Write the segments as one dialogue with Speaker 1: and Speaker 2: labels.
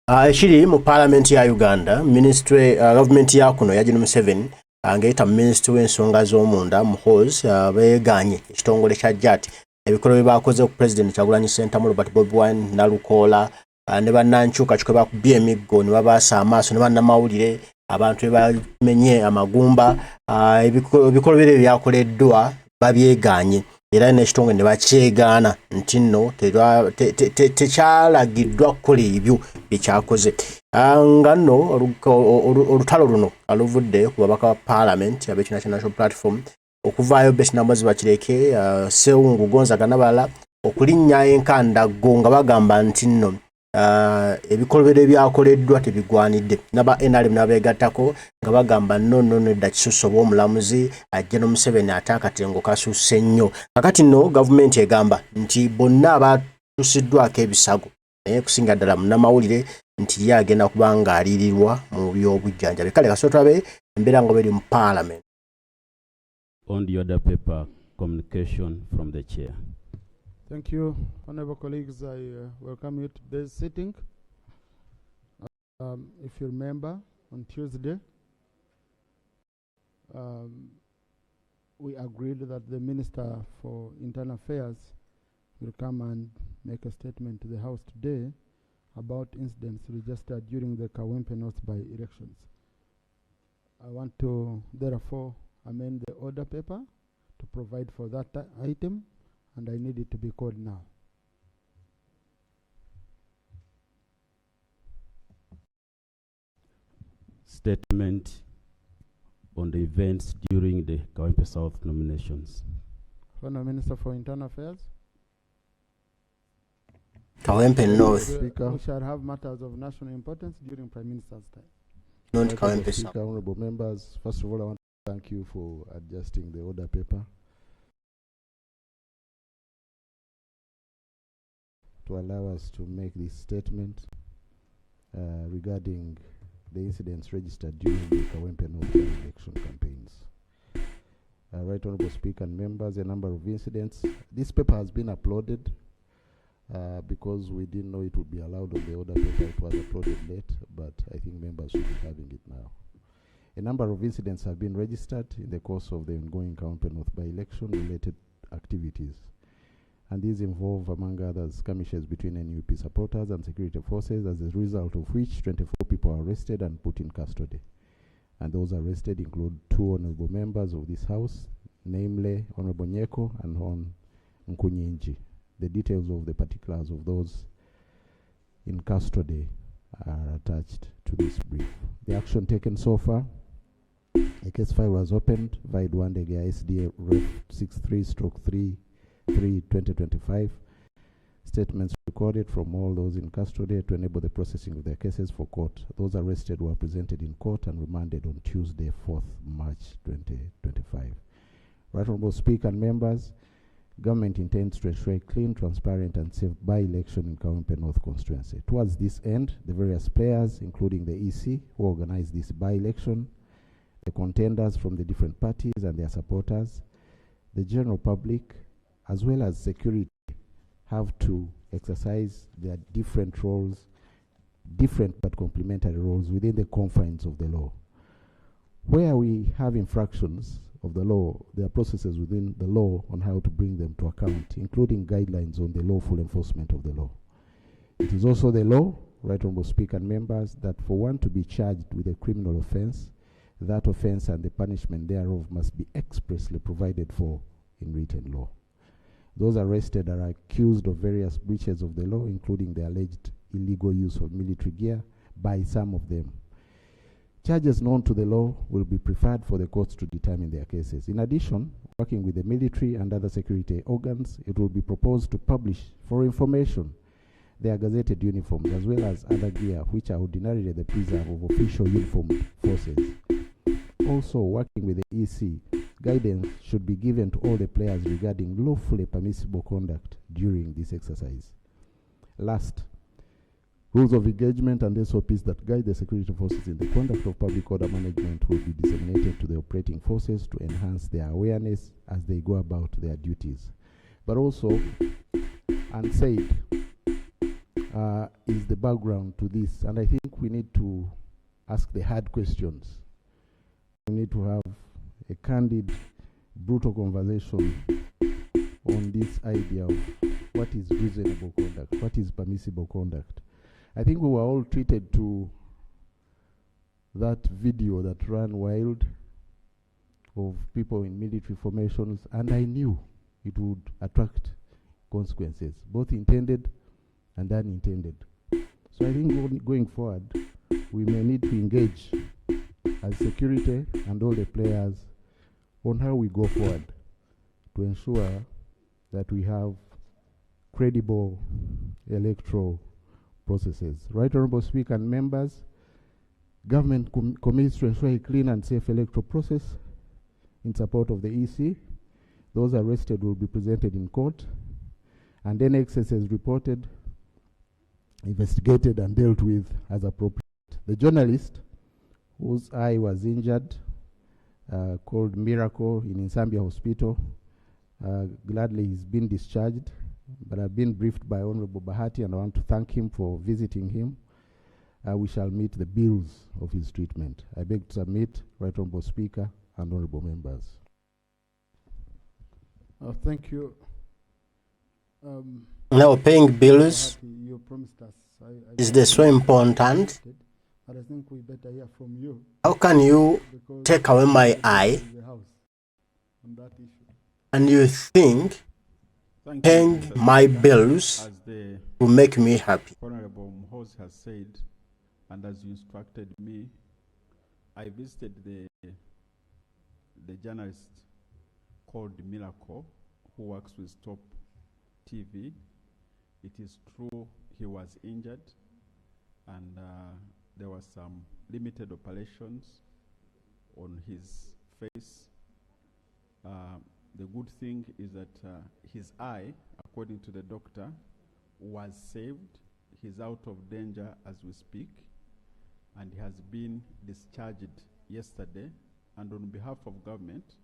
Speaker 1: Ekiri mu Parliament ya Uganda, Ministry Government ya kuno ya Gen. Museveni ng'eyita Ministry w'ensonga z'omunda Muhoozi beeganye ekitongole kya JAT ebikolo bye baakoze ku President Kyagulanyi Ssentamu Robert Bobi Wine Nalukoola ne bannankyuka kikwe bakubye emiggo ne babaasa amaaso ne bannamawulire abantu bamenye amagumba ebikolo bye byakoleddwa babyeganye era n'ekitongole ne bakyegaana nti nno tekyalagiddwa kukola ebyo byekyakoze nga nno olutalo luno aluvudde ku babaka ba Parliament ab'ekibiina kya National Platform okuvaayo Bess Namwazi Bakireke Sseewungu Gonzaga n'abalala okulinnya enkandago nga bagamba nti nno ebikolobero byakoleddwa tebigwanidde n'aba NRM n'abeegattako nga bagamba nno nedda Kisuso bw'omulamuzi Gen. Museveni ate akatengo kasusse nnyo. Kakati nno gavumenti egamba nti bonna abatuusiddwako ebisago naye kusinga ddala munnamawulire nti ye agenda kuba ng'aliirirwa mu by'obujjanjabi. Kale kasooka tulabe embeera nga beri mu Parliament.
Speaker 2: On the order paper, communication from the chair.
Speaker 3: Thank you, honorable colleagues. I welcome you to today's sitting. If you remember, on Tuesday, we agreed that the Minister for Internal Affairs will come and make a statement to the House today about incidents registered during the KAWEMPE North by-elections. I want to, therefore, amend the order paper to provide for that item, and I need it to be called now.
Speaker 2: Statement on the events during the KAWEMPE South nominations.
Speaker 3: Honourable Minister for Internal Affairs.
Speaker 1: KAWEMPE North.
Speaker 3: Speaker. We shall have matters of national importance during Prime Minister's time.
Speaker 1: Not KAWEMPE South.
Speaker 4: Speaker, honourable members, first of all, I want to thank you for adjusting the order paper to allow us to make this statement regarding the incidents registered during the KAWEMPE North election campaigns. Right Honourable Speaker and members, a number of incidents. This paper has been uploaded because we didn't know it would be allowed on the order paper. It was uploaded late, but I think members should be having it now. A number of incidents have been registered in the course of the ongoing KAWEMPE North by-election related activities. And these involve, among others, skirmishes between NUP supporters and security forces, as a result of which 24 people are arrested and put in custody. And those arrested include 2 honorable members of this House, namely Honorable Nyeko and Hon Nkunyinji. The details of the particulars of those in custody are attached to this brief. The action taken so far: a case file was opened via Dwandege SDA Ref 63/3/2025. Statements recorded from all those in custody to enable the processing of their cases for court. Those arrested were presented in court and remanded on Tuesday, 4th March 2025. Right Honourable Speaker and members, government intends to ensure a clean, transparent and safe by-election in KAWEMPE North constituency. Towards this end, the various players, including the EC, who organized this by-election, the contenders from the different parties and their supporters, the general public, as well as security, have to exercise their different roles, different but complementary roles within the confines of the law. Where we have infractions of the law, there are processes within the law on how to bring them to account, including guidelines on the lawful enforcement of the law. It is also the law, Right Honourable Speaker and members, that for one to be charged with a criminal offence, that offence and the punishment thereof must be expressly provided for in written law. Those arrested are accused of various breaches of the law, including the alleged illegal use of military gear by some of them. Charges known to the law will be preferred for the courts to determine their cases. In addition, working with the military and other security organs, it will be proposed to publish for information their gazetted uniforms as well as other gear which are ordinarily the preserve of official uniformed forces. Also, working with the EC, guidance should be given to all the players regarding lawfully permissible conduct during this exercise. Last, rules of engagement and SOPs that guide the security forces in the conduct of public order management will be disseminated to the operating forces to enhance their awareness as they go about their duties. But also, unsaid, is the background to this. And I think we need to ask the hard questions. We need to have a candid, brutal conversation on this idea of what is reasonable conduct, what is permissible conduct. I think we were all treated to that video that ran wild of people in military formations, and I knew it would attract consequences, both intended and unintended. So I think going forward, we may need to engage as security and all the players on how we go forward to ensure that we have credible electoral processes. Right Honourable Speaker and members, government commits to ensure a clean and safe electoral process in support of the EC. Those arrested will be presented in court, and any excesses reported, investigated and dealt with as appropriate. The journalist whose eye was injured, called Miracle in Insambia Hospital, gladly he's been discharged, but I've been briefed by Honorable Bahati and I want to thank him for visiting him. We shall meet the bills of his treatment. I beg to submit, Right Honourable Speaker and Honourable Members.
Speaker 3: Thank you.
Speaker 1: Now, paying bills
Speaker 3: You promised us.
Speaker 1: is this so important?
Speaker 3: But I think we better hear from you.
Speaker 1: How can you take away my eye
Speaker 3: The house on that issue.
Speaker 1: and you think
Speaker 2: Thank
Speaker 1: paying
Speaker 2: Mr.
Speaker 1: my
Speaker 2: Speaker.
Speaker 1: bills
Speaker 2: As the
Speaker 1: will make me happy?
Speaker 2: Honorable Mhoz has said, and as you instructed me, I visited the journalist called Miracle, who works with Top TV. It is true he was injured, and there were some limited operations on his face. The good thing is that his eye, according to the doctor, was saved. He's out of danger as we speak, and he has been discharged yesterday. And on behalf of government,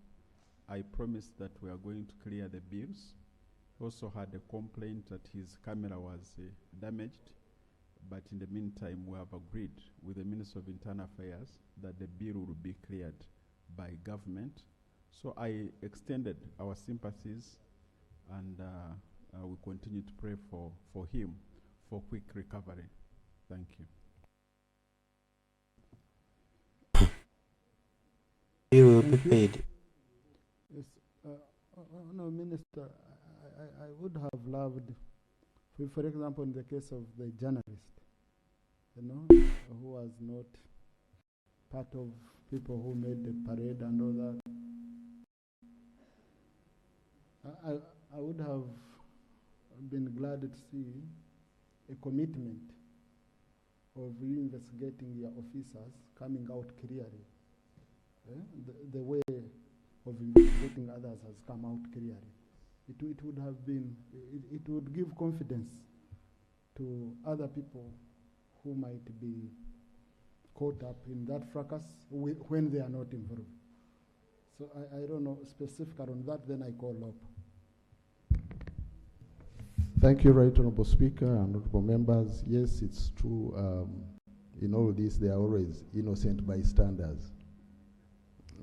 Speaker 2: I promised that we are going to clear the bills. Also had a complaint that his camera was damaged, but in the meantime, we have agreed with the Minister of Internal Affairs that the bill will be cleared by government. So I extended our sympathies, and we continue to pray for him for quick recovery. Thank you.
Speaker 1: He will be paid.
Speaker 3: Yes, no, Minister, I would have loved, for example, in the case of the journalist, who was not part of people who made the parade and all that. I would have been glad to see a commitment of you investigating your officers coming out clearly. The way of investigating others has come out clearly. It would have been, it would give confidence to other people who might be caught up in that fracas when they are not involved. So I don't know specific on that, then I call up.
Speaker 4: Thank you, Right Honourable Speaker and Honourable Members. Yes, it's true. In all this, there are always innocent bystanders.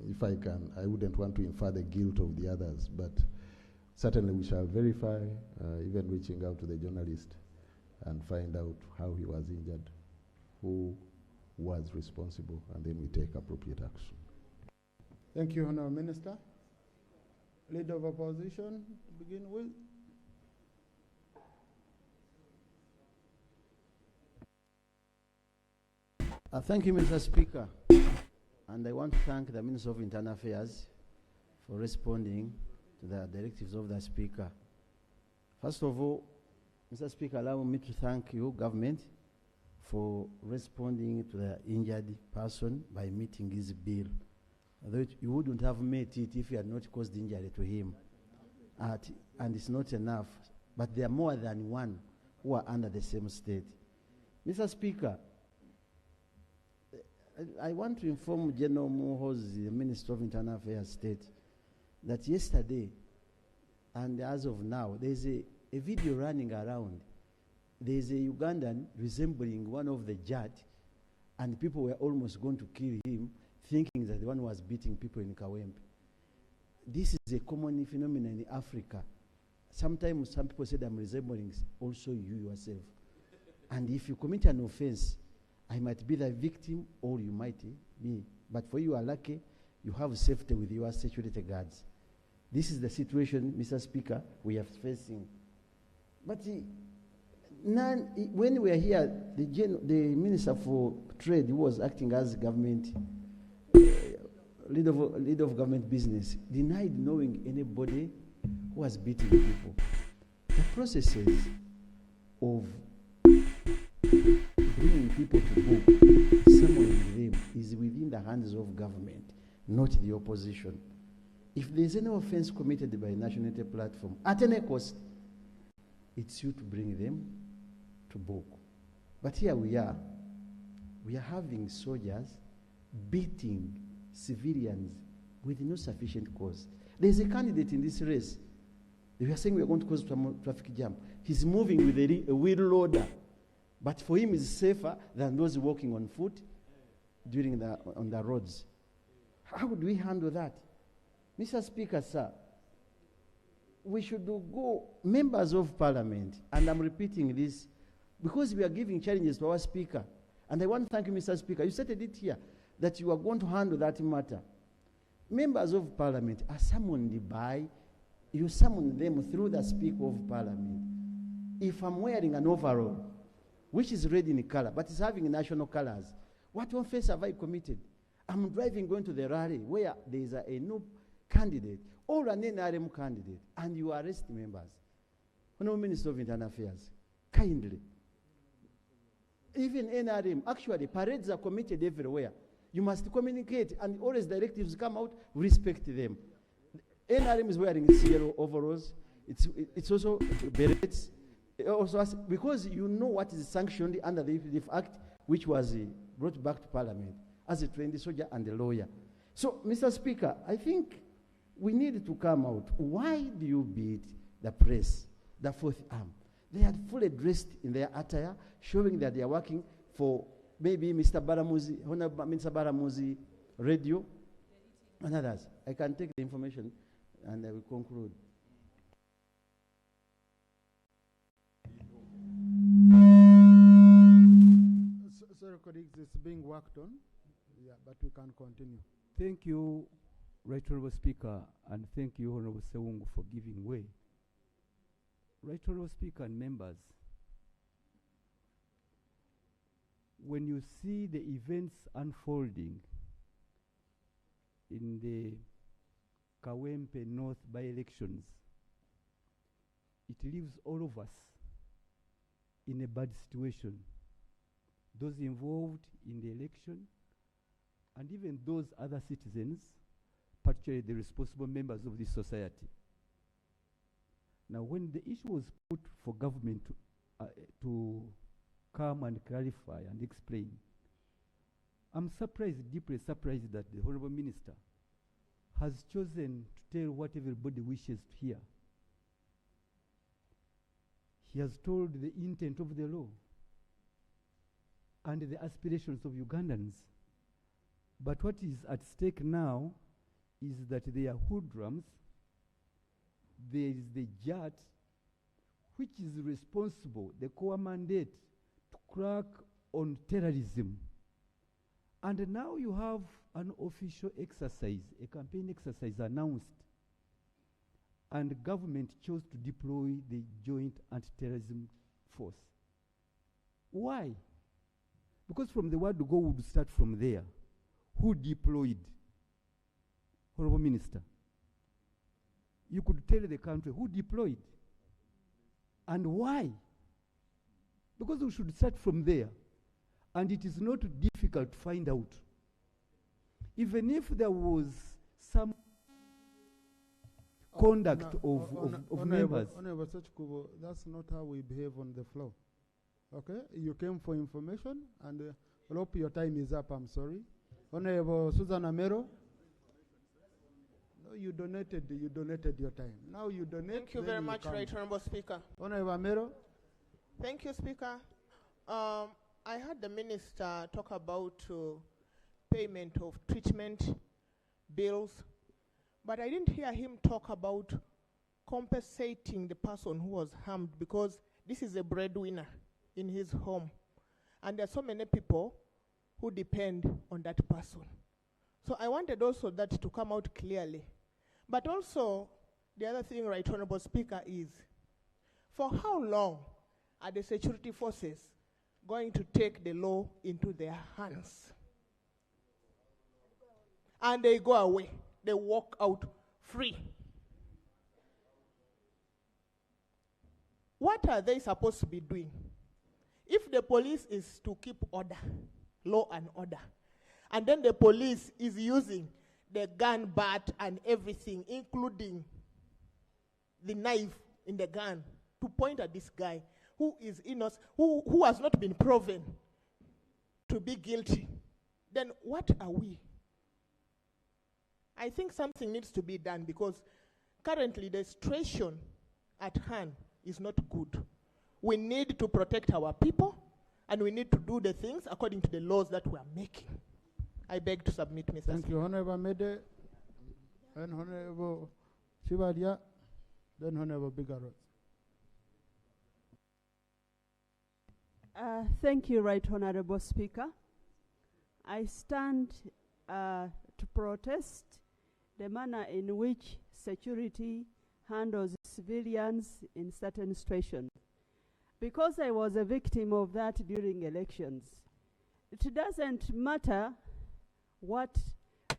Speaker 4: If I can, I wouldn't want to infer the guilt of the others, but certainly we shall verify, even reaching out to the journalist and find out how he was injured, who was responsible, and then we take appropriate action.
Speaker 3: Thank you, Honourable Minister. Leader of Opposition, to begin with.
Speaker 5: Thank you, Mr. Speaker. And I want to thank the Minister of Internal Affairs for responding to the directives of the Speaker. First of all, Mr. Speaker, allow me to thank you, government, for responding to the injured person by meeting his bill. Although you wouldn't have met it if you had not caused injury to him. And it's not enough. But there are more than one who are under the same state. Mr. Speaker, I want to inform General Mhoz, the Minister of Internal Affairs State, that yesterday and as of now, there's a video running around there's a Ugandan resembling one of the judge, and people were almost going to kill him, thinking that the one was beating people in KAWEMPE. This is a common phenomenon in Africa. Sometimes some people said I'm resembling also you yourself. And if you commit an offense, I might be the victim or you might be. But for you are lucky, you have safety with your security guards. This is the situation, Mr. Speaker, we are facing. But when we were here, the Minister for Trade, who was acting as government, lead of government business, denied knowing anybody who was beating people. The processes of bringing people to book, summoning them, is within the hands of government, not the opposition. If there's any offense committed by a national unity platform, at any cost, it's you to bring them to book. But here we are having soldiers beating civilians with no sufficient cause. There's a candidate in this race. They were saying we are going to cause traffic jam. He's moving with a wheel loader. But for him, it's safer than those walking on foot on the roads. How do we handle that? Mr. Speaker, sir, we should go, members of parliament, and I'm repeating this, because we are giving challenges to our speaker. And I want to thank you, Mr. Speaker. You stated it here, that you are going to handle that matter. Members of parliament are summoned by, you summon them through the Speaker of Parliament. If I'm wearing an overall, which is red in color, but it's having national colors, what offense have I committed? I'm driving going to the rally where there is a new candidate or an NRM candidate, and you arrest members. Honorable Minister of Internal Affairs, kindly. Even NRM, actually, parades are committed everywhere. You must communicate, and always directives come out, respect them. NRM is wearing yellow overalls. It's also berets. Also, because you know what is sanctioned under the IPDF Act, which was brought back to Parliament as a trained soldier and a lawyer. So, Mr. Speaker, I think we need to come out. Why do you beat the press, the fourth arm? They are fully dressed in their attire, showing that they are working for maybe Mr. Baramuzi, Honorable Mr. Baramuzi Radio, and others. I can take the information and I will conclude.
Speaker 3: Sorry, colleagues, it's being worked on. Yeah, but we can continue.
Speaker 6: Thank you, Right Honorable Speaker, and thank you, Honorable Sewungu, for giving way. Right Honorable Speaker and members, when you see the events unfolding in the KAWEMPE North by-elections, it leaves all of us in a bad situation. Those involved in the election, and even those other citizens, particularly the responsible members of this society. Now, when the issue was put for government to come and clarify and explain, I'm surprised, deeply surprised, that the Honorable Minister has chosen to tell what everybody wishes to hear. He has told the intent of the law and the aspirations of Ugandans. But what is at stake now is that they are hoodlums. There is the JAT, which is responsible, the core mandate, to crack on terrorism. And now you have an official exercise, a campaign exercise announced, and the government chose to deploy the Joint Anti-Terrorism Force. Why? Because from the word go would start from there. Who deployed? Honorable Minister, you could tell the country who deployed and why. Because we should start from there. And it is not difficult to find out. Even if there was some conduct of members.
Speaker 3: Honorable Sechkubo, that's not how we behave on the floor. Okay? You came for information, and hope your time is up, I'm sorry. Honorable Susan Amero. No, you donated your time. Now you donate.
Speaker 7: Thank you very much, Right Honorable Speaker.
Speaker 3: Honorable Amero.
Speaker 7: Thank you, Speaker. I heard the Minister talk about payment of treatment bills, but I didn't hear him talk about compensating the person who was harmed, because this is a breadwinner in his home. And there are so many people who depend on that person. So I wanted also that to come out clearly. But also, the other thing, Right Honorable Speaker, is for how long are the security forces going to take the law into their hands? And they go away. They walk out free. What are they supposed to be doing? If the police is to keep order, law and order, and then the police is using the gun, bat, and everything, including the knife in the gun, to point at this guy who is innocent, who has not been proven to be guilty, then what are we? I think something needs to be done, because currently the situation at hand is not good. We need to protect our people, and we need to do the things according to the laws that we are making. I beg to submit, Mr.
Speaker 3: Thank you, Honorable Mede, and Honorable Chibadia, then Honorable Bigarot.
Speaker 8: Thank you, Right Honorable Speaker. I stand to protest the manner in which security handles civilians in certain situations. Because I was a victim of that during elections, it doesn't matter what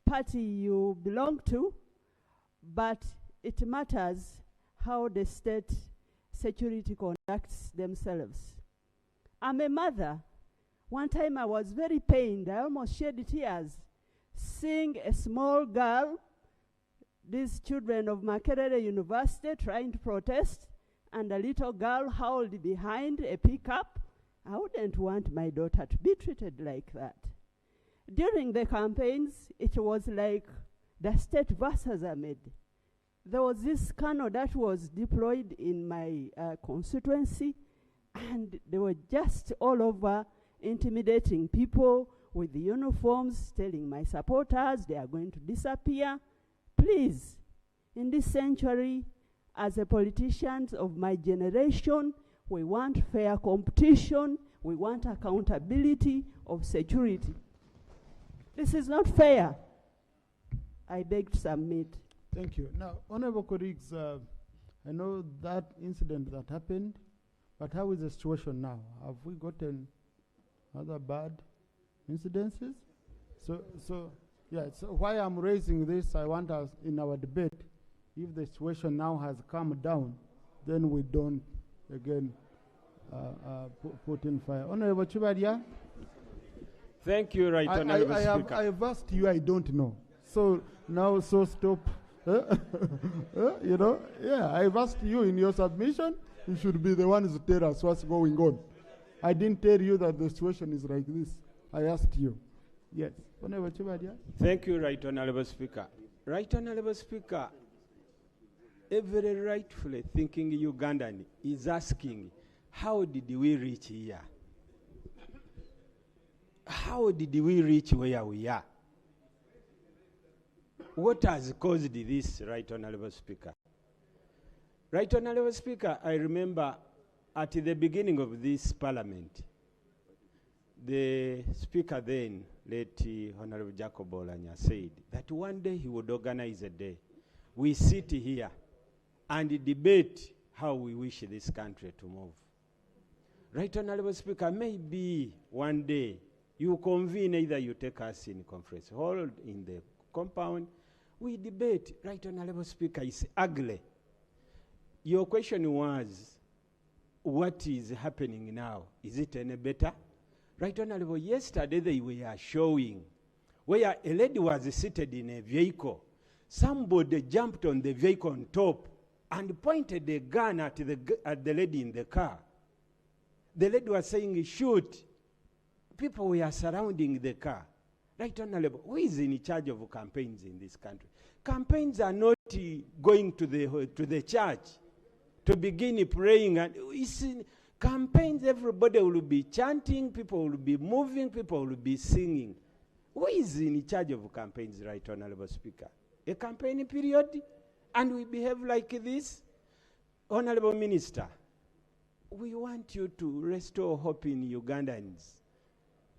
Speaker 8: party you belong to, but it matters how the state security conducts themselves. I'm a mother. One time I was very pained. I almost shed tears seeing a small girl, these children of Makerere University, trying to protest, and a little girl howled behind a pickup. I wouldn't want my daughter to be treated like that. During the campaigns, it was like the state versus Ahmed. There was this colonel that was deployed in my constituency, and they were just all over intimidating people with the uniforms, telling my supporters they are going to disappear. Please, in this century, as a politicians of my generation, we want fair competition, we want accountability of security. This is not fair. I beg to submit.
Speaker 3: Thank you. Now, honorable colleagues, I know that incident that happened, but how is the situation now? Have we gotten other bad incidences? So why I'm raising this, I want us in our debate, if the situation now has calmed down, then we don't again put in fire. Honorable Chibadia?
Speaker 9: Thank you, Right Honorable Speaker.
Speaker 3: I have asked you, I don't know. So now, stop. You know, yeah, I've asked you in your submission, you should be the ones to tell us what's going on. I didn't tell you that the situation is like this. I asked you. Yes. Honorable Chibadia?
Speaker 9: Thank you, Right Honorable Speaker. Right Honorable Speaker, every rightfully thinking Ugandan is asking, how did we reach here? How did we reach where we are? What has caused this, Right Honorable Speaker? Right Honorable Speaker, I remember at the beginning of this parliament, the speaker then, late Honorable Jacob Olanya, said that one day he would organize a day. We sit here and debate how we wish this country to move. Right Honorable Speaker, maybe one day you convene, either you take us in conference hall, in the compound, we debate. Right Honorable Speaker, it's ugly. Your question was, what is happening now? Is it any better? Right Honorable, yesterday they were showing where a lady was seated in a vehicle. Somebody jumped on the vehicle on top and pointed a gun at the lady in the car. The lady was saying, shoot. People were surrounding the car. Right Honorable, who is in charge of campaigns in this country? Campaigns are not going to the church to begin praying. And Campaigns, everybody will be chanting, people will be moving, people will be singing. Who is in charge of campaigns, Right Honorable Speaker? A campaign period, and we behave like this? Honorable Minister, we want you to restore hope in Ugandans.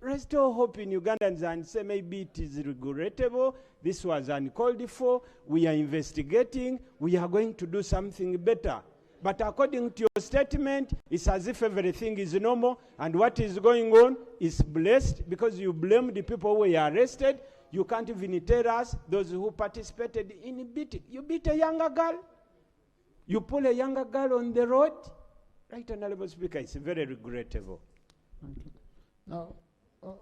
Speaker 9: Restore hope in Ugandans and say maybe it is regrettable, this was uncalled for, we are investigating, we are going to do something better. But according to your statement, it's as if everything is normal and what is going on is blessed because you blame the people who were arrested. You can't even tell us those who participated in beating. You beat a younger girl. You pull a younger girl on the road. Right, Honorable Speaker, it's very regrettable.
Speaker 3: Thank you. Now,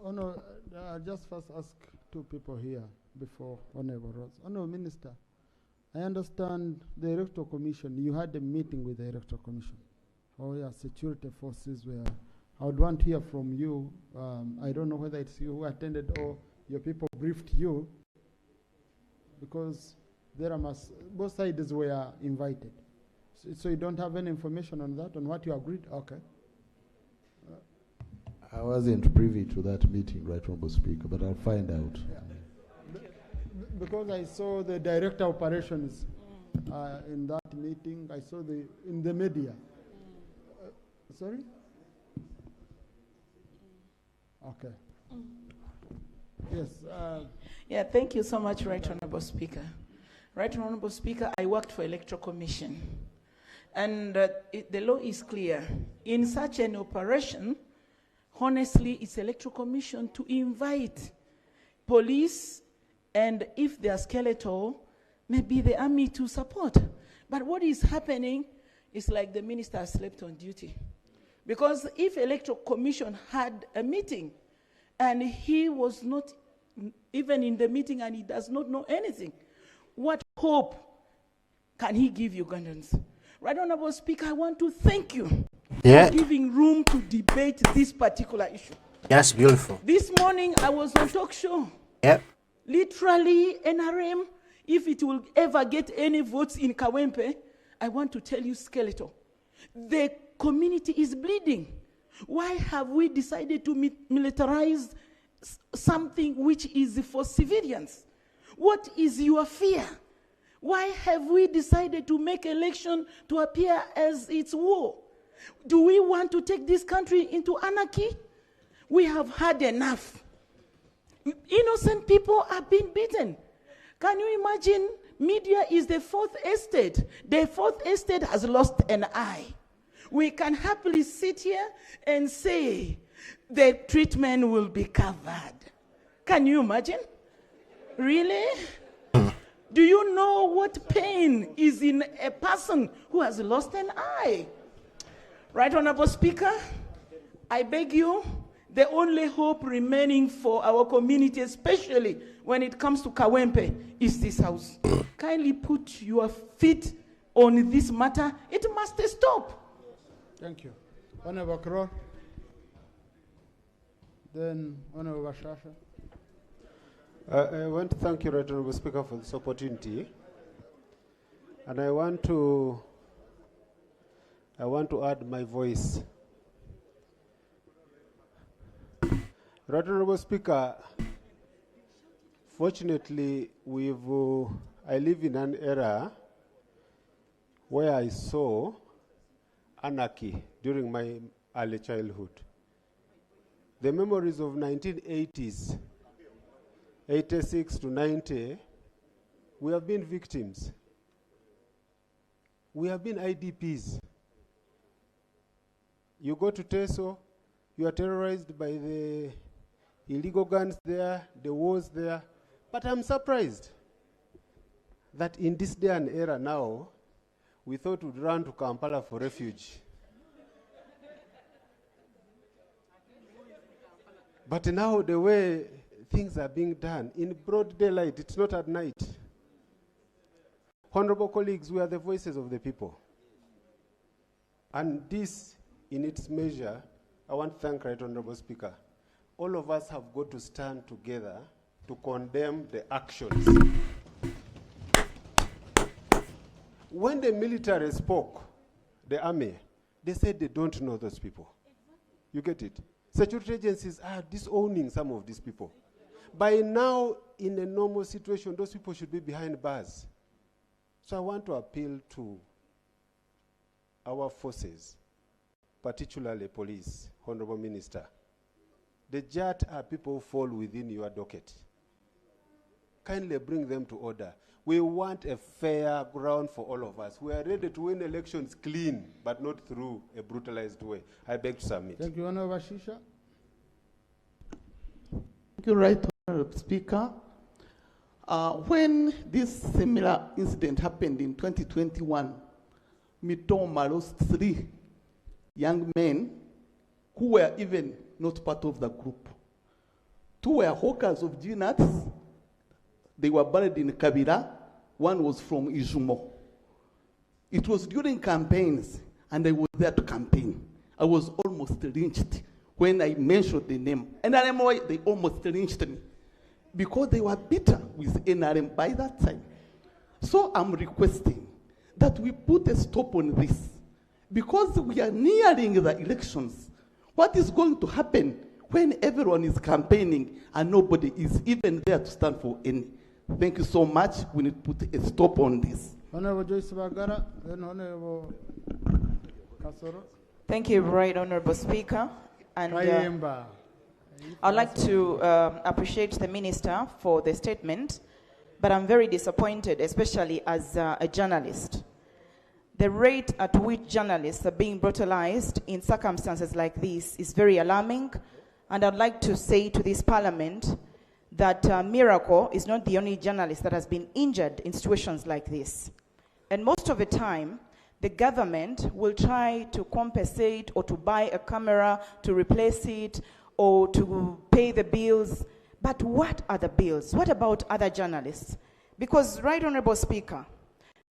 Speaker 3: Honour, I'll just first ask two people here before Honourable Rose. Honourable Minister, I understand the Electoral Commission, you had a meeting with the Electoral Commission. Oh yeah, security forces were, I would want to hear from you. I don't know whether it's you who attended or your people briefed you, because there are both sides were invited. So you don't have any information on that, on what you agreed? Okay.
Speaker 4: I wasn't privy to that meeting, Right Honorable Speaker, but I'll find out.
Speaker 3: Yeah. Because I saw the director of operations in that meeting, I saw in the media. Sorry? Okay. Yes.
Speaker 10: Yeah, thank you so much, Right Honorable Speaker. Right Honorable Speaker, I worked for Electoral Commission. And the law is clear. In such an operation, honestly, it's Electoral Commission to invite police and if they are skeletal, maybe the army to support. But what is happening is like the minister slept on duty. Because if Electoral Commission had a meeting and he was not even in the meeting and he does not know anything, what hope can he give Ugandans? Right Honorable Speaker, I want to thank you for giving room to debate this particular issue.
Speaker 1: That's beautiful.
Speaker 10: This morning I was on talk show.
Speaker 1: Yep.
Speaker 10: Literally, NRM, if it will ever get any votes in KAWEMPE, I want to tell you, skeletal. The community is bleeding. Why have we decided to militarize something which is for civilians? What is your fear? Why have we decided to make election to appear as it's war? Do we want to take this country into anarchy? We have had enough. Innocent people are being beaten. Can you imagine? Media is the fourth estate. The fourth estate has lost an eye. We can happily sit here and say the treatment will be covered. Can you imagine? Really? Do you know what pain is in a person who has lost an eye? Right Honorable Speaker, I beg you, the only hope remaining for our community, especially when it comes to KAWEMPE, is this house. Kindly put your feet on this matter. It must stop.
Speaker 3: Thank you. Honorable Kro. Then Honorable Shasha.
Speaker 11: I want to thank you, Right Honorable Speaker, for this opportunity. And I want to add my voice. Right Honorable Speaker, fortunately, I live in an era where I saw anarchy during my early childhood. The memories of 1980s, 86 to 90, we have been victims. We have been IDPs. You go to Teso, you are terrorized by the illegal guns there, the wars there. But I'm surprised that in this day and era now, we thought we'd run to Kampala for refuge. But now the way things are being done, in broad daylight, it's not at night. Honorable colleagues, we are the voices of the people. And this, in its measure, I want to thank Right Honorable Speaker. All of us have got to stand together to condemn the actions. When the military spoke, the army, They said they don't know those people. You get it? Security agencies are disowning some of these people. By now, in a normal situation, those people should be behind bars. So I want to appeal to our forces, particularly police, Honorable Minister. The JAT are people who fall within your docket. Kindly bring them to order. We want a fair ground for all of us. We are ready to win elections clean, but not through a brutalized way. I beg to submit.
Speaker 3: Thank you, Honorable Shisha.
Speaker 12: Thank you, Right Honorable Speaker. When this similar incident happened in 2021, Mitoma lost 3 young men who were even not part of the group. 2 were hawkers of GNATs. They were buried in Kabira. 1 was from Ijumo. It was during campaigns, and I was there to campaign. I was almost lynched when I mentioned the name. NRM, they almost lynched me because they were bitter with NRM by that time. So I'm requesting that we put a stop on this because we are nearing the elections. What is going to happen when everyone is campaigning and nobody is even there to stand for any? Thank you so much. We need to put a stop on this.
Speaker 3: Honorable Joyce Bagara, then Honorable Kasoro.
Speaker 13: Thank you, Right Honorable Speaker. And I'd like to appreciate the Minister for the statement, but I'm very disappointed, especially as a journalist. The rate at which journalists are being brutalized in circumstances like this is very alarming, and I'd like to say to this Parliament that Miracle is not the only journalist that has been injured in situations like this. And most of the time, the government will try to compensate or to buy a camera to replace it or to pay the bills. But what are the bills? What about other journalists? Because, Right Honorable Speaker,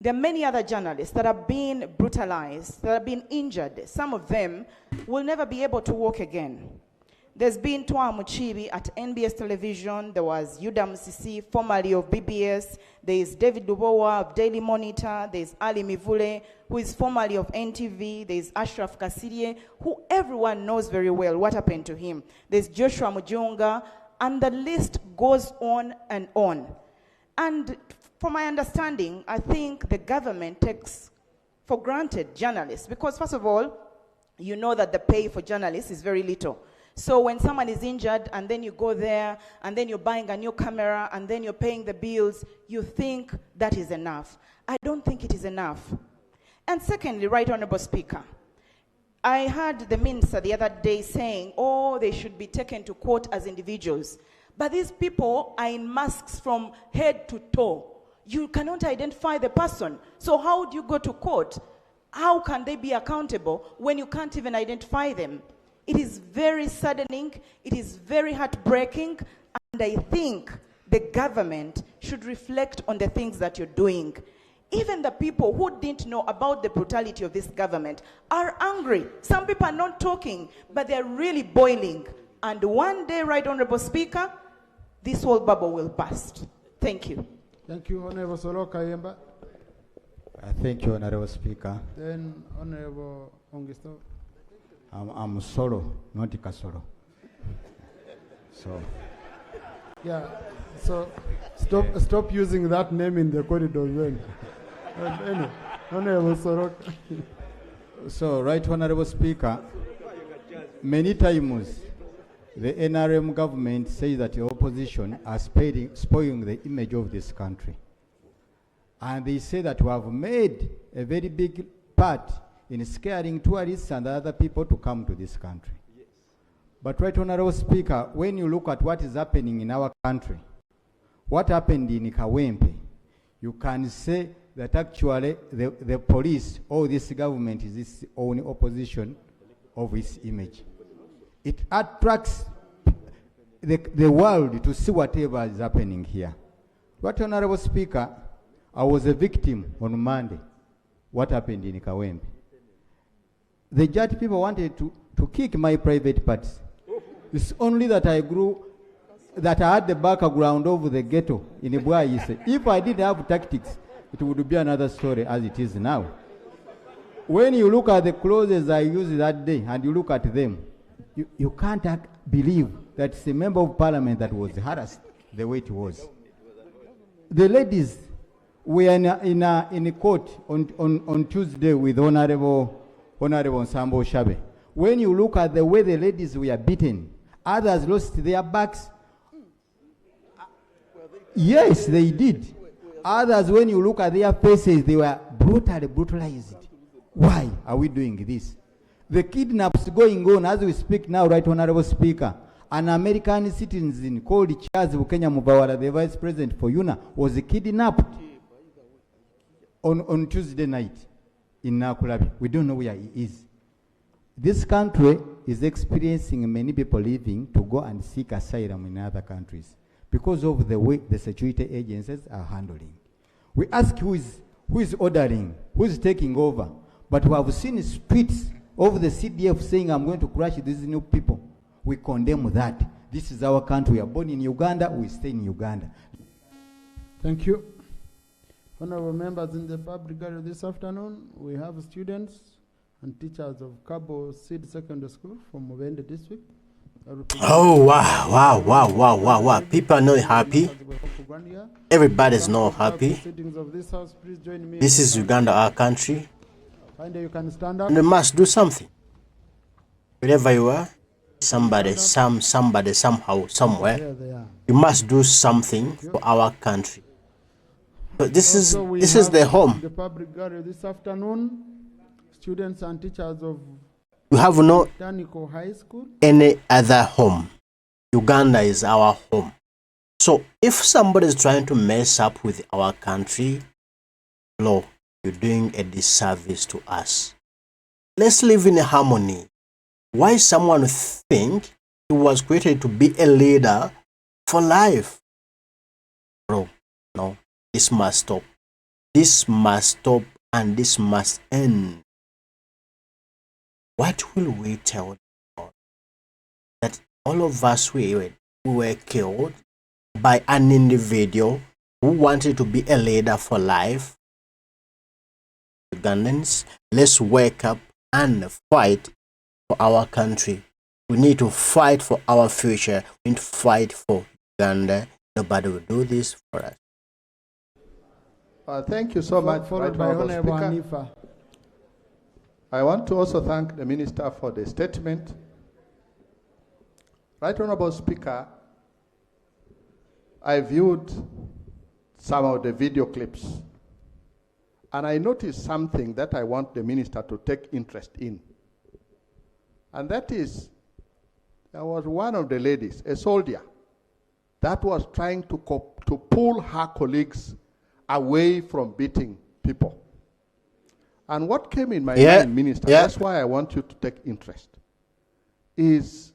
Speaker 13: there are many other journalists that are being brutalized, that are being injured. Some of them will never be able to work again. There's been Twa Muchibi at NBS Television. There was Yuda Musisi, formerly of BBS. There is David Dubowa of Daily Monitor. There's Ali Mivule, who is formerly of NTV. There's Ashraf Kasirie, who everyone knows very well what happened to him. There's Joshua Mujunga, and the list goes on and on. And from my understanding, I think the government takes for granted journalists, because first of all, you know that the pay for journalists is very little. So when someone is injured and then you go there and then you're buying a new camera and then you're paying the bills, you think that is enough. I don't think it is enough. And secondly, Right Honorable Speaker, I heard the minister the other day saying, oh, they should be taken to court as individuals. But these people are in masks from head to toe. You cannot identify the person. So how do you go to court? How can they be accountable when you can't even identify them? It is very saddening, it is very heartbreaking, and I think the government should reflect on the things that you're doing. Even the people who didn't know about the brutality of this government are angry. Some people are not talking, but they're really boiling. And one day, Right Honorable Speaker, this whole bubble will burst. Thank you.
Speaker 3: Thank you, Honorable Solo KAWEMPE.
Speaker 14: Thank you, Honorable Speaker.
Speaker 3: Then Honorable Ongisto.
Speaker 14: I'm Solo, not Kasoro. So.
Speaker 3: Yeah, so stop using that name in the corridor then. Anyway, Honorable Soroka.
Speaker 14: So, Right Honorable Speaker, many times the NRM government says that the opposition are spoiling the image of this country. And they say that we have made a very big part in scaring tourists and other people to come to this country. Yes. But Right Honorable Speaker, when you look at what is happening in our country, what happened in KAWEMPE, you can say that actually the police or this government is its own opposition of its image. It attracts the world to see whatever is happening here. Right Honorable Speaker, I was a victim on Monday. What happened in KAWEMPE? The Jat people wanted to kick my private parts. It's only that I had the background of the ghetto in BY-ELECTIN. If I didn't have tactics, it would be another story as it is now. when you look at the clauses I used that day and you look at them, you can't believe that it's a member of parliament that was harassed the way it was. The ladies were in a court on Tuesday with Honorable Sambo Shabe. When you look at the way the ladies were beaten, others lost their backs. Yes, they did. Others, when you look at their faces, they were brutally brutalized. Why are we doing this? The kidnaps going on as we speak now, Right Honorable Speaker. An American citizen called Charles Bukenya Mubawala, the Vice President for UNA, was kidnapped on Tuesday night in Nakulabi. We don't know where he is. This country is experiencing many people leaving to go and seek asylum in other countries because of the way the security agencies are handling. We ask who is ordering, who is taking over, but we have seen tweets of the CDF saying, I'm going to crush these new people. We condemn that. This is our country. We are born in Uganda, we stay in Uganda.
Speaker 3: Thank you. Honorable members, in the public gallery this afternoon, we have students and teachers of Cabo Seed Secondary School from Mubende District.
Speaker 1: Oh, wow. People are not happy. Everybody's not happy. This is Uganda, our country.
Speaker 3: You can stand up.
Speaker 1: And we must do something. Wherever you are, somebody, somehow, somewhere, you must do something for our country. But this is the home.
Speaker 3: The public gallery this afternoon, students and teachers of
Speaker 1: We have no
Speaker 3: High School.
Speaker 1: Any other home. Uganda is our home. So if somebody is trying to mess up with our country, no, you're doing a disservice to us. Let's live in harmony. Why someone think he was created to be a leader for life? Bro, no, this must stop. This must stop and this must end. What will we tell God? That all of us we were killed by an individual who wanted to be a leader for life? Ugandans, let's wake up and fight for our country. We need to fight for our future. We need to fight for Uganda. Nobody will do this for us.
Speaker 15: Thank you so much,
Speaker 3: Followed by Honorable Hanifa.
Speaker 15: I want to also thank the Minister for the statement. Right Honorable Speaker, I viewed some of the video clips and I noticed something that I want the Minister to take interest in. And that is, there was one of the ladies, a soldier, that was trying to pull her colleagues away from beating people. And what came in my mind, Minister, that's why I want you to take interest, is,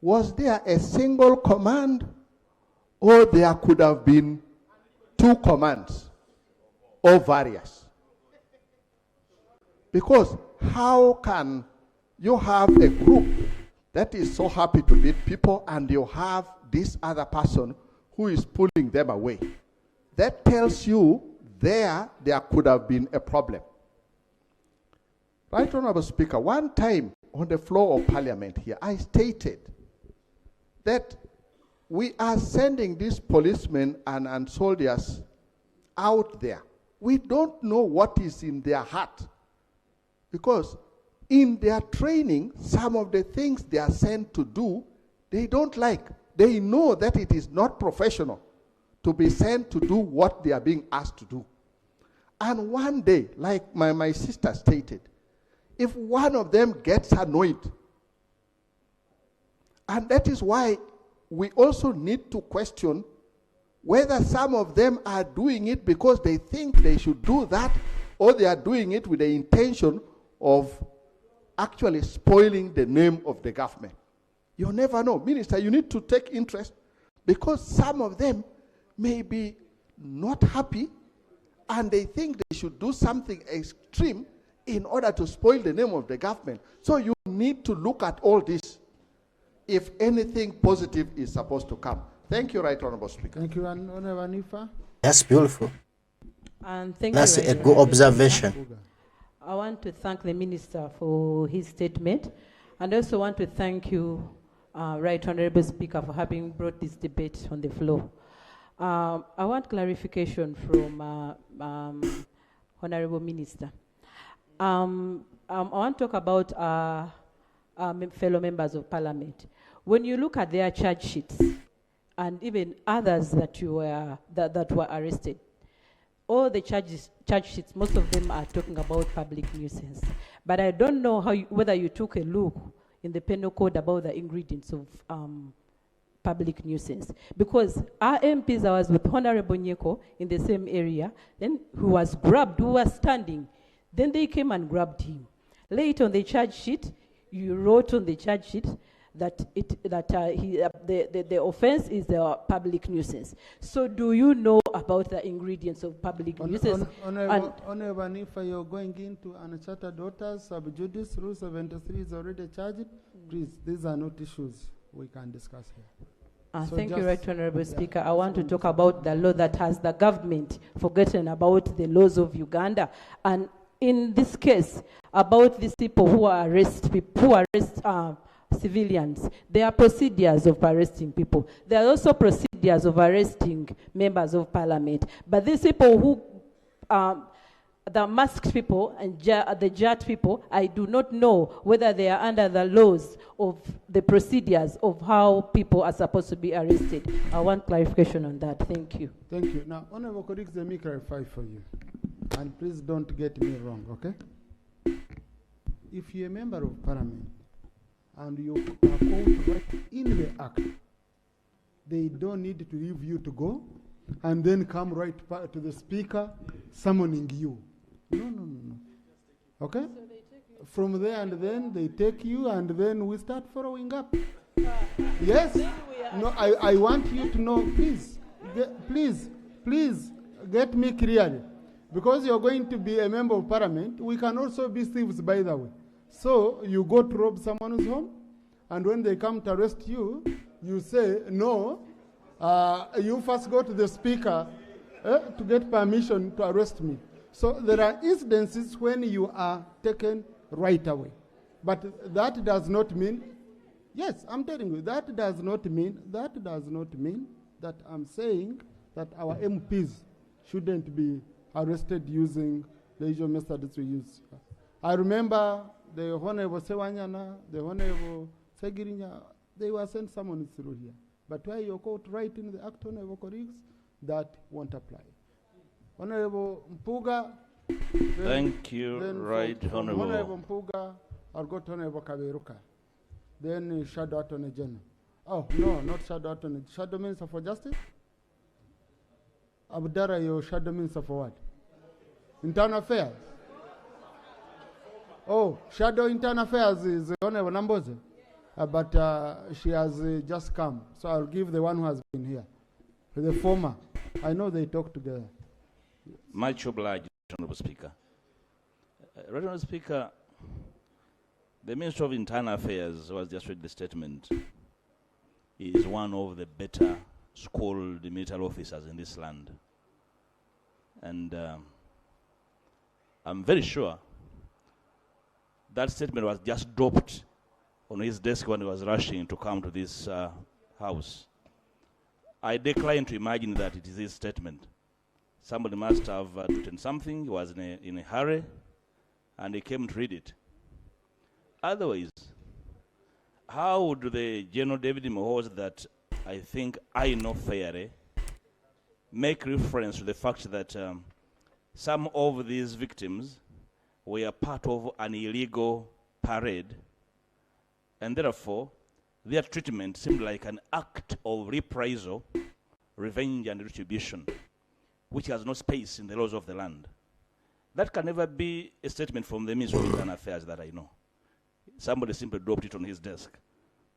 Speaker 15: was there a single command or there could have been two commands or various? Because how can you have a group that is so happy to beat people and you have this other person who is pulling them away? That tells you there could have been a problem. Right Honorable Speaker, one time on the floor of Parliament here, I stated that we are sending these policemen and soldiers out there. We don't know what is in their heart, because in their training, some of the things they are sent to do, they don't like. They know that it is not professional to be sent to do what they are being asked to do. And one day, like my sister stated, if one of them gets annoyed, and that is why we also need to question whether some of them are doing it because they think they should do that, or they are doing it with the intention of actually spoiling the name of the government. You never know. Minister, you need to take interest, because some of them may be not happy and they think they should do something extreme in order to spoil the name of the government. So you need to look at all this if anything positive is supposed to come. Thank you, Right Honorable Speaker.
Speaker 3: Thank you, Honorable Hanifa.
Speaker 1: That's beautiful.
Speaker 16: And thank
Speaker 1: That's
Speaker 16: you.
Speaker 1: a good observation.
Speaker 16: I want to thank the Minister for his statement, and I also want to thank you, Right Honourable Speaker, for having brought this debate on the floor. I want clarification from Honourable Minister. I want to talk about fellow members of Parliament. When you look at their charge sheets, and even others that were arrested, all the charge sheets, most of them are talking about public nuisance. But I don't know whether you took a look in the penal code about the ingredients of public nuisance. Because our MPs, I was with Honorable Nyeko in the same area, then who was grabbed, who was standing. Then they came and grabbed him. Later on the charge sheet, you wrote on the charge sheet that the offense is the public nuisance. So do you know about the ingredients of public nuisance?
Speaker 3: Honorable, if you're going into unchartered waters, sub judice, Rule 73 is already charged. Please, these are not issues we can discuss here. So
Speaker 16: thank you, Right Honourable Speaker. I want to talk about the law that has the government forgotten about the laws of Uganda. And in this case, about these people who arrest civilians, there are procedures of arresting people. There are also procedures of arresting members of Parliament. But these people who, the masked people and the jet people, I do not know whether they are under the laws of the procedures of how people are supposed to be arrested. I want clarification on that. Thank you.
Speaker 3: Thank you. Now, Honorable colleagues, let me clarify for you. And please don't get me wrong, okay? If you're a member of Parliament and you are caught right in the act, they don't need to leave you to go and then come right to the Speaker summoning you. No. Okay? From there and then they take you and then we start following up. Yes? No, I want you to know, please get me clearly. Because you're going to be a member of Parliament, we can also be thieves, by the way. So you go to rob someone's home, and when they come to arrest you, you say, no, you first go to the Speaker to get permission to arrest me. So there are incidences when you are taken right away. But that does not mean, yes, I'm telling you, that does not mean that I'm saying that our MPs shouldn't be arrested using the usual methods we use. I remember the Honorable Sewanyana, the Honorable Segirinya, they were sent someone through here. But where you're caught right in the act, Honorable colleagues, that won't apply. Honorable Mpuga.
Speaker 17: Thank you, Right Honorable.
Speaker 3: Honorable Mpuga, I'll go to Honorable Kaberuka. Then Shadow Attorney General. Oh, no, not Shadow Attorney. Shadow Minister for Justice? Abdara, your Shadow Minister for what? Internal Affairs. Oh, Shadow Internal Affairs is Honorable Namboze. But she has just come. So I'll give the one who has been here. The former. I know they talk together.
Speaker 17: Much obliged, Honorable Speaker. Honorable Speaker, the Minister of Internal Affairs, who has just read the statement, is one of the better schooled military officers in this land. And I'm very sure that statement was just dropped on his desk when he was rushing to come to this house. I decline to imagine that it is his statement. Somebody must have written something, he was in a hurry, and he came to read it. Otherwise, how would the General David Mohoz that I think I know fairly make reference to the fact that some of these victims were part of an illegal parade, and therefore their treatment seemed like an act of reprisal, revenge, and retribution, which has no space in the laws of the land. That can never be a statement from the Minister of Internal Affairs that I know. Somebody simply dropped it on his desk.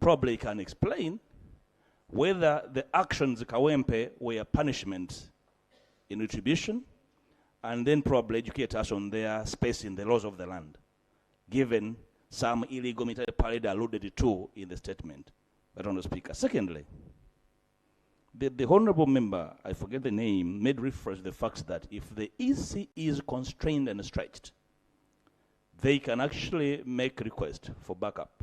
Speaker 17: Probably can explain whether the actions KAWEMPE were punishment in retribution, and then probably educate us on their space in the laws of the land, given some illegal military parade alluded to in the statement. But on the Speaker. Secondly, the honorable member, I forget the name, made reference to the fact that if the EC is constrained and stretched, they can actually make request for backup.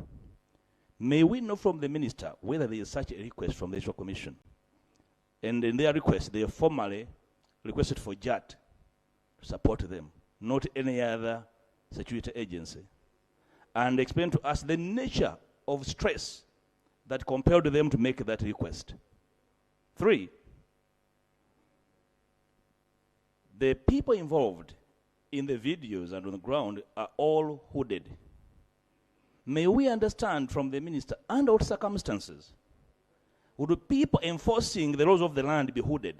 Speaker 17: May we know from the minister whether there is such a request from the Electoral Commission? And in their request, they formally requested for JAT to support them, not any other security agency, and explain to us the nature of stress that compelled them to make that request. 3, the people involved in the videos and on the ground are all hooded. May we understand from the minister, under what circumstances would people enforcing the laws of the land be hooded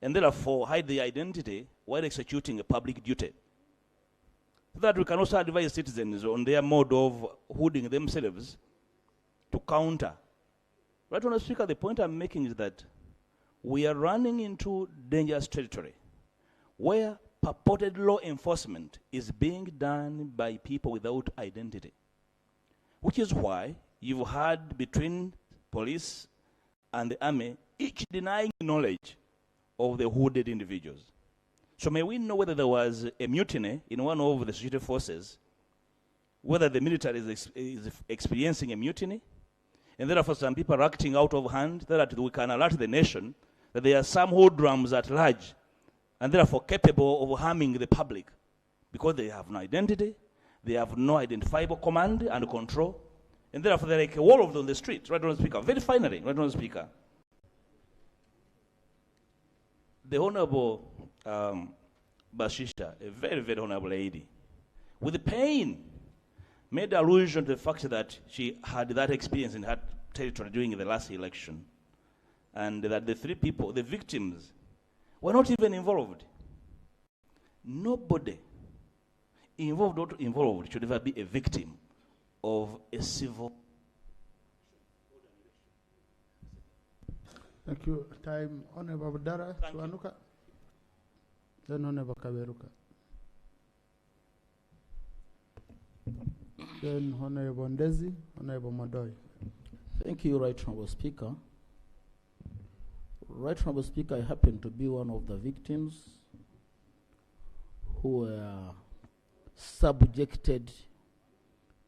Speaker 17: and therefore hide their identity while executing a public duty? So that we can also advise citizens on their mode of hooding themselves to counter. Right, Mr. Speaker, the point I'm making is that we are running into dangerous territory where purported law enforcement is being done by people without identity, which is why you've had between police and the army each denying knowledge of the hooded individuals. So may we know whether there was a mutiny in one of the security forces, whether the military is experiencing a mutiny, and therefore some people are acting out of hand, so that we can alert the nation that there are some hoodlums at large, and therefore capable of harming the public, because they have no identity, they have no identifiable command and control, and therefore they're like a wall of on the street, right, Mr. Speaker. Very finally, right, Mr. Speaker, the Honorable Bashisha, a very, very honorable lady, with pain, made allusion to the fact that she had that experience in her territory during the last election, and that the 3 people, the victims, were not even involved. Nobody, involved or not involved, should ever be a victim of a civil.
Speaker 3: Thank you. Time, Honorable Abdara Swanuka. Then Honorable Kaberuka. Then Honorable Ndezi, Honorable Madoi.
Speaker 18: Thank you, Right Honorable Speaker. Right Honorable Speaker, I happen to be one of the victims who were subjected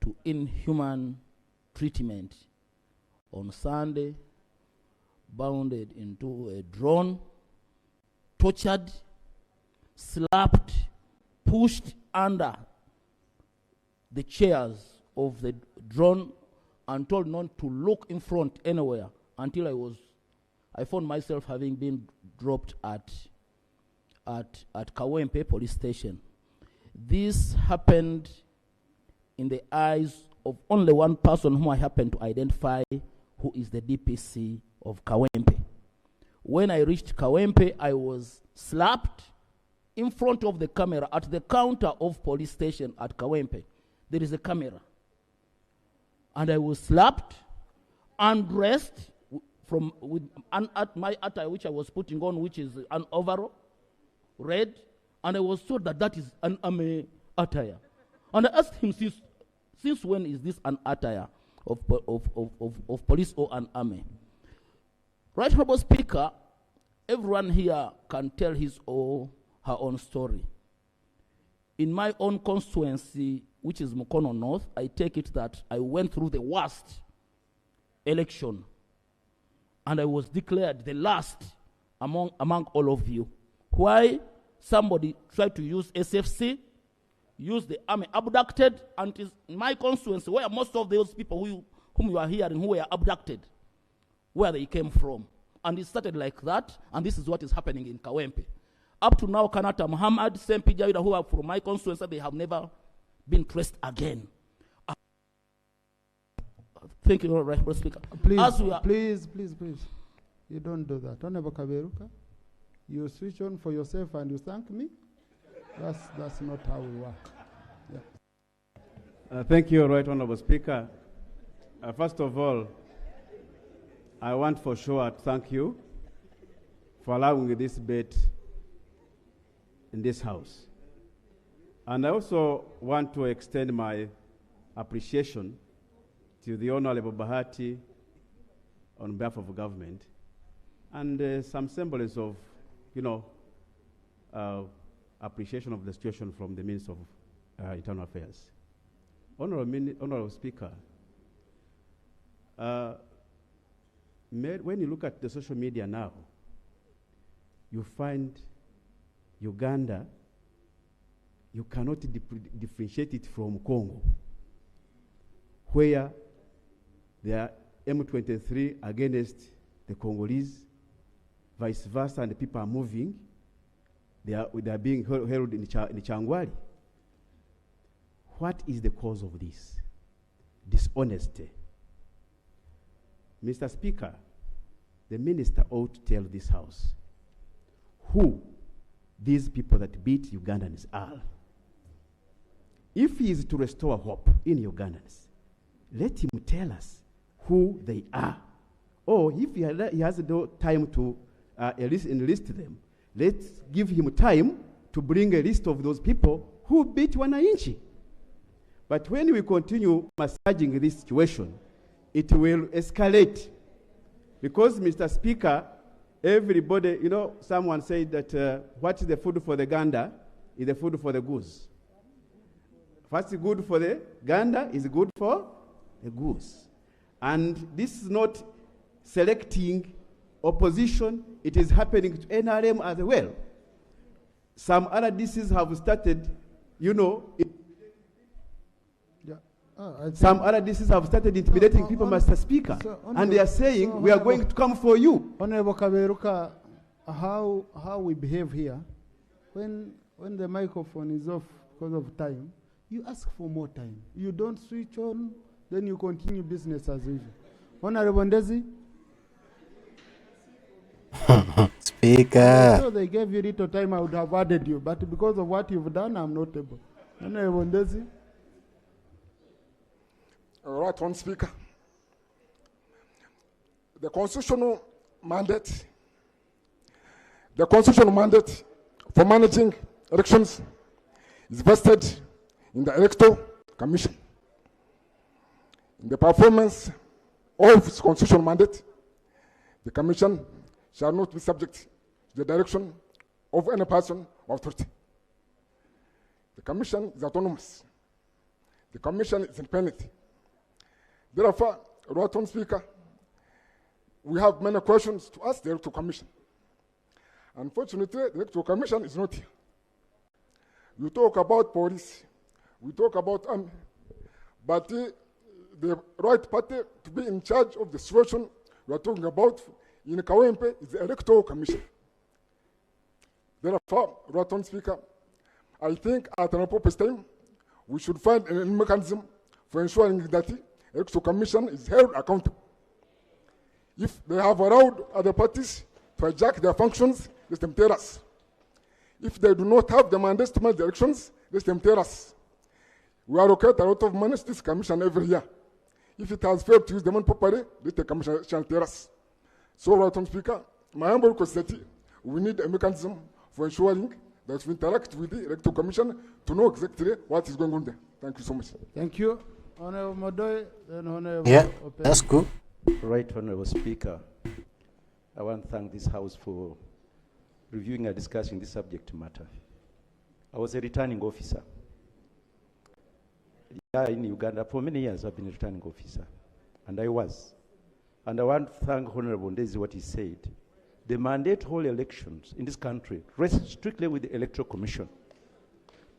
Speaker 18: to inhuman treatment on Sunday, bounded into a drone, tortured, slapped, pushed under the chairs of the drone, and told not to look in front anywhere until I found myself having been dropped at KAWEMPE police station. This happened in the eyes of only one person whom I happen to identify, who is the DPC of KAWEMPE. When I reached KAWEMPE, I was slapped in front of the camera at the counter of police station at KAWEMPE. There is a camera. And I was slapped, undressed, with my attire which I was putting on, which is an overall, red, and I was told that that is an army attire. And I asked him, since when is this an attire of police or an army? Right Honorable Speaker, everyone here can tell his or her own story. In my own constituency, which is Mukono North, I take it that I went through the worst election, and I was declared the last among all of you. Why? Somebody tried to use SFC, use the army, abducted, and it is my constituency where most of those people whom you are hearing who were abducted, where they came from. And it started like that, and this is what is happening in KAWEMPE. Up to now, Kanata Muhammad, Sempi Jawida, who are from my constituency, they have never been traced again. Thank you, Right Speaker.
Speaker 3: Please. You don't do that. Honorable Kaberuka, you switch on for yourself and you thank me. That's not how we work. Yeah.
Speaker 14: Thank you, Right Honorable Speaker. First of all, I want for sure to thank you for allowing this debate in this House. And I also want to extend my appreciation to the Honorable Bahati on behalf of the government, and some semblance of, appreciation of the situation from the Minister of
Speaker 2: Internal Affairs. Honorable Speaker, when you look at the social media now, you find Uganda, you cannot differentiate it from Congo, where there are M23 against the Congolese, vice versa, and the people are moving. They are being held in Changwali. What is the cause of this? Dishonesty. Mr. Speaker, the minister ought to tell this House who these people that beat Ugandans are. If he is to restore hope in Ugandans, let him tell us who they are. Or if he has no time to enlist them, let's give him time to bring a list of those people who beat Wananchi. But when we continue massaging this situation, it will escalate. Because, Mr. Speaker, everybody, you know, someone said that what is the food for the gander is the food for the goose. What's good for the gander is good for the goose. And this is not selecting opposition, it is happening to NRM as well. Some other DCs have started, you know, some other DCs have started intimidating people, Mr. Speaker, and they are saying, we are going to come for you.
Speaker 3: Honorable Kaberuka, how we behave here, when the microphone is off because of time, you ask for more time. You don't switch on, then you continue business as usual. Honorable Ndezi?
Speaker 1: Speaker.
Speaker 3: So they gave you little time, I would have added you, but because of what you've done, I'm not able. Honorable Ndezi?
Speaker 19: Right on, Speaker. The constitutional mandate for managing elections is vested in the Electoral Commission. In the performance of its constitutional mandate, the Commission shall not be subject to the direction of any person or authority. The Commission is autonomous. The Commission is independent. Therefore, Right on, Speaker, we have many questions to ask the Electoral Commission. Unfortunately, the Electoral Commission is not here. We talk about police, we talk about army, but the right party to be in charge of the situation we are talking about in KAWEMPE is the Electoral Commission. Therefore, Right on, Speaker, I think at an appropriate time, we should find a mechanism for ensuring that the Electoral Commission is held accountable. If they have allowed other parties to hijack their functions, let them tell us. If they do not have the mandate to manage the elections, let them tell us. We allocate a lot of money to this commission every year. If it has failed to use the money properly, let the commission shall tell us. So, Right on, Speaker, my humble request is that we need a mechanism for ensuring that we interact with the Electoral Commission to know exactly what is going on there. Thank you so much.
Speaker 3: Thank you. Honorable Modoy, then Honorable Open.
Speaker 1: That's good.
Speaker 20: Right, Honorable Speaker, I want to thank this House for reviewing and discussing this subject matter. I was a returning officer. Yeah, in Uganda, for many years I've been a returning officer, and I was. And I want to thank Honorable Ndezi what he said. The mandate to hold elections in this country rests strictly with the Electoral Commission.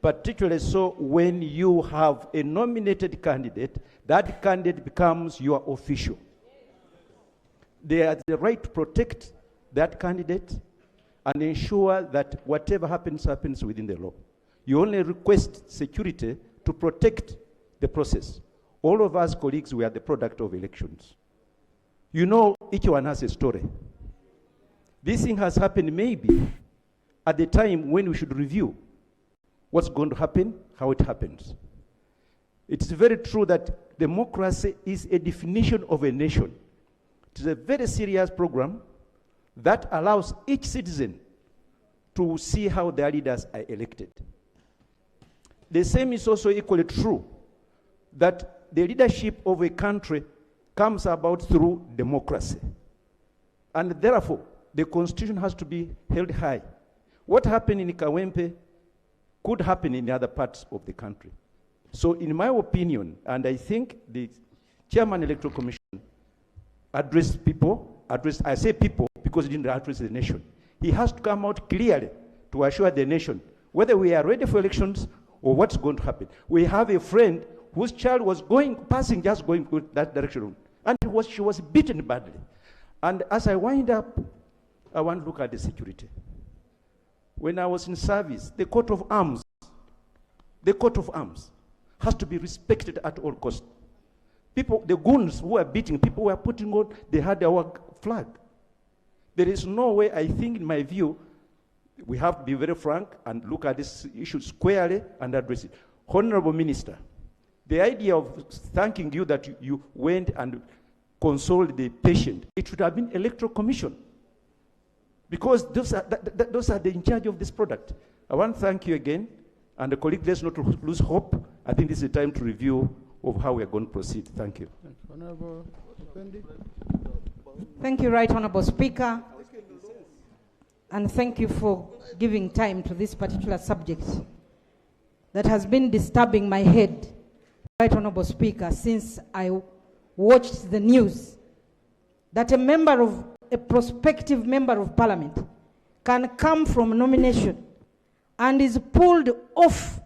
Speaker 20: Particularly so when you have a nominated candidate, that candidate becomes your official. They have the right to protect that candidate and ensure that whatever happens, happens within the law. You only request security to protect the process. All of us colleagues, we are the product of elections. You know, each one has a story. This thing has happened maybe at the time when we should review what's going to happen, how it happens. It's very true that democracy is a definition of a nation. It is a very serious program that allows each citizen to see how their leaders are elected. The same is also equally true that the leadership of a country comes about through democracy. And therefore, the constitution has to be held high. What happened in KAWEMPE could happen in other parts of the country. So in my opinion, and I think the Chairman Electoral Commission addressed people, I say people because he didn't address the nation. He has to come out clearly to assure the nation whether we are ready for elections or what's going to happen. We have a friend whose child was passing that direction, and she was beaten badly. And as I wind up, I want to look at the security. When I was in service, the coat of arms has to be respected at all costs. People, the goons who were beating people were putting on, they had our flag. There is no way, I think, in my view, we have to be very frank and look at this issue squarely and address it. Honorable Minister, the idea of thanking you that you went and consoled the patient, it should have been Electoral Commission, because those are the in charge of this product. I want to thank you again, and the colleague, let's not lose hope. I think this is the time to review of how we are going to proceed. Thank you.
Speaker 3: Honorable Fendi.
Speaker 21: Thank you, Right Honorable Speaker, and thank you for giving time to this particular subject that has been disturbing my head, Right Honorable Speaker, since I watched the news that a prospective member of parliament can come from nomination and is pulled off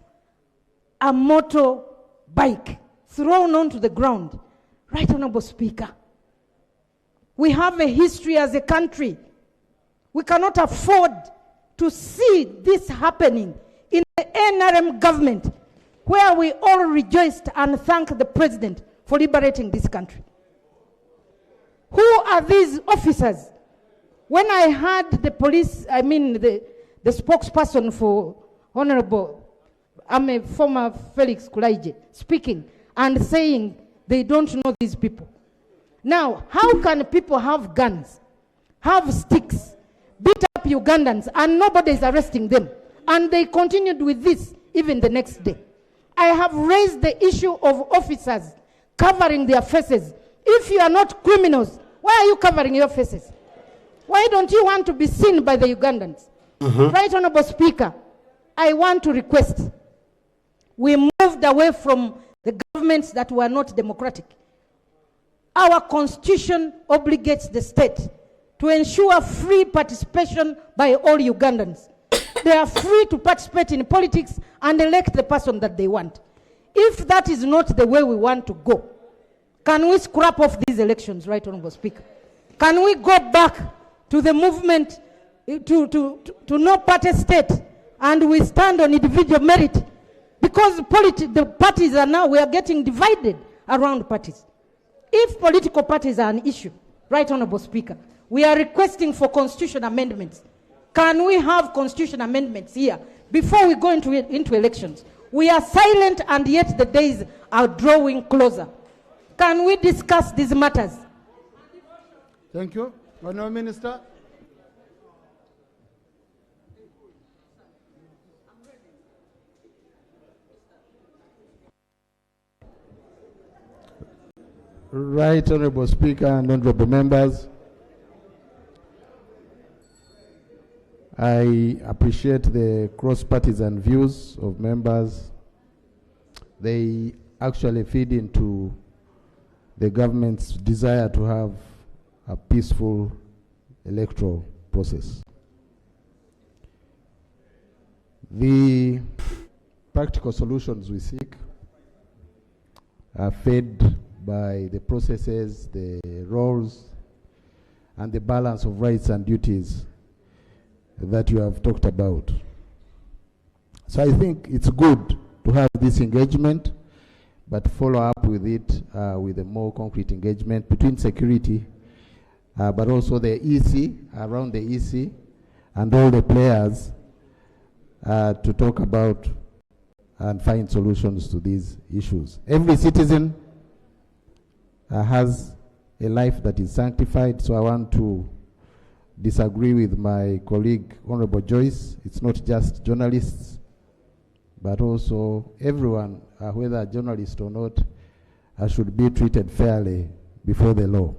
Speaker 21: a motorbike, thrown onto the ground. Right Honorable Speaker, we have a history as a country. We cannot afford to see this happening in the NRM government, where we all rejoiced and thanked the president for liberating this country. Who are these officers? When I heard the police, the spokesperson for Honorable, I'm a former Felix Kulaije, speaking and saying they don't know these people. Now, how can people have guns, have sticks, beat up Ugandans, and nobody is arresting them? And they continued with this even the next day. I have raised the issue of officers covering their faces. If you are not criminals, why are you covering your faces? Why don't you want to be seen by the Ugandans? Right Honorable Speaker, I want to request, we moved away from the governments that were not democratic. Our constitution obligates the state to ensure free participation by all Ugandans. They are free to participate in politics and elect the person that they want. If that is not the way we want to go, can we scrap off these elections, Right Honorable Speaker? Can we go back to the movement to no party state, and we stand on individual merit? Because the parties are now, we are getting divided around parties. If political parties are an issue, Right Honorable Speaker, we are requesting for constitution amendments. Can we have constitution amendments here before we go into elections? We are silent, and yet the days are drawing closer. Can we discuss these matters?
Speaker 3: Thank you. Honourable Minister.
Speaker 4: Right Honourable Speaker and honourable members, I appreciate the cross-partisan views of members. They actually feed into the government's desire to have a peaceful electoral process. The practical solutions we seek are fed by the processes, the roles, and the balance of rights and duties that you have talked about. So I think it's good to have this engagement, but follow up with it with a more concrete engagement between security, but also the EC, around the EC, and all the players to talk about and find solutions to these issues. Every citizen has a life that is sanctified, so I want to disagree with my colleague, Honorable Joyce. It's not just journalists, but also everyone, whether a journalist or not, should be treated fairly before the law.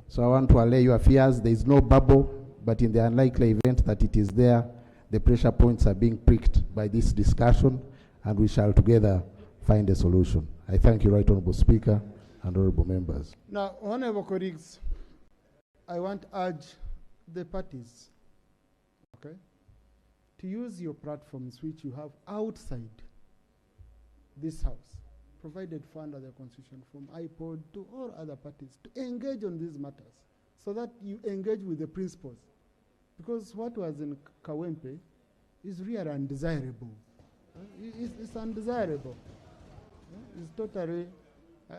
Speaker 4: So I want to allay your fears. There is no bubble, but in the unlikely event that it is there, the pressure points are being pricked by this discussion, and we shall together find a solution. I thank you, Right Honourable Speaker and honourable members.
Speaker 3: Now, honourable colleagues, I want to urge the parties, okay, to use your platforms which you have outside this house, provided for under the Constitution, from iPod to all other parties, to engage on these matters so that you engage with the principles. Because what was in KAWEMPE is really undesirable. It's undesirable. It's totally,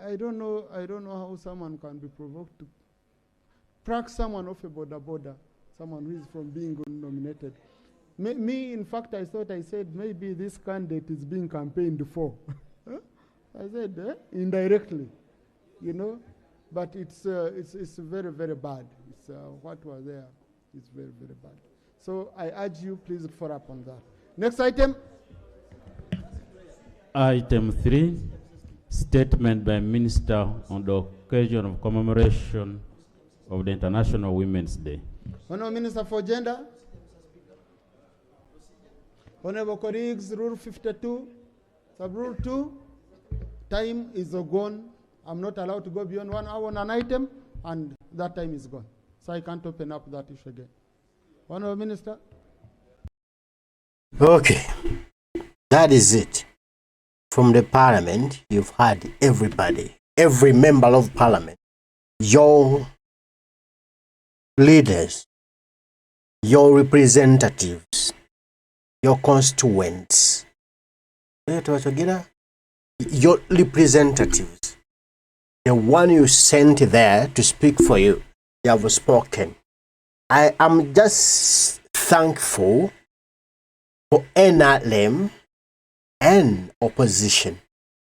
Speaker 3: I don't know how someone can be provoked to track someone off a border, someone who is from being nominated. Me, in fact, I said maybe this candidate is being campaigned for. I said indirectly, you know, but it's very, very bad. It's what was there. It's very, very bad. So I urge you, please follow up on that. Next item.
Speaker 5: Item 3, statement by Minister on the occasion of commemoration of the International Women's Day.
Speaker 3: Honourable Minister for Gender. Honourable colleagues, Rule 52, Sub-Rule 2, time is gone. I'm not allowed to go beyond 1 hour on an item, and that time is gone. So I can't open up that issue again. Honourable Minister.
Speaker 1: Okay, that is it. From the Parliament, you've had everybody, every member of Parliament, your leaders, your representatives, your constituents, your representatives, the one you sent there to speak for you, they have spoken. I am just thankful for NRM and opposition.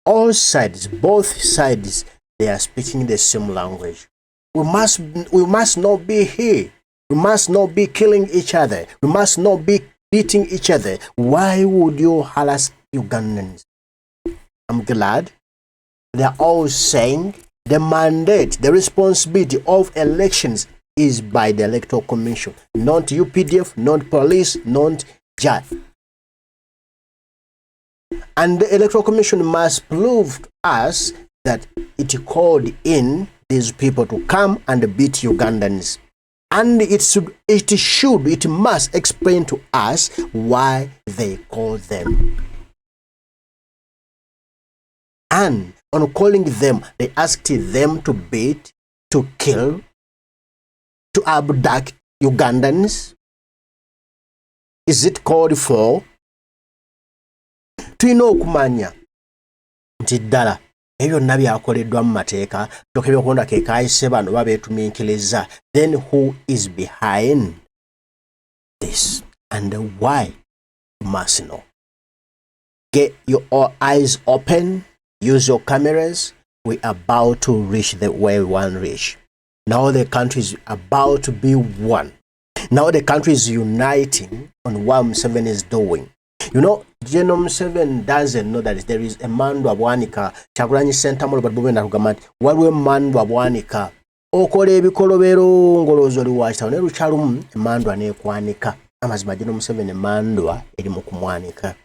Speaker 1: All sides, both sides, they are speaking the same language. We must not be here. We must not be killing each other. We must not be beating each other. Why would you harass Ugandans? I'm glad they are all saying the mandate, the responsibility of elections is by the Electoral Commission, not UPDF, not police, not JAD. And the Electoral Commission must prove to us that it called in these people to come and beat Ugandans. And it must explain to us why they called them. And on calling them, they asked them to beat, to kill, to abduct Ugandans. Is it called for? Tulina okumanya nti ddala ebyo byonna byakoleddwa mu mateeka tokebya okuwonda ke kaayise bano babeetumiikiriza. Then who is behind this and why? You must know. Get your eyes open, use your cameras. We're about to reach the way we want to reach. Now the country is about to be one. Now the country is uniting on what Museveni is doing. You know, General Museveni doesn't know that there is a Mandwa Bwanika, Chagulanyi Center Molo Badbubenda Rugamanti, Walwe Mandwa Bwanika, Okole Bikolobero, Ngolozoli Wachita, Neru Chalum, Mandwa Nekwanika, Amazima General Museveni Mandwa, Edimukumwanika.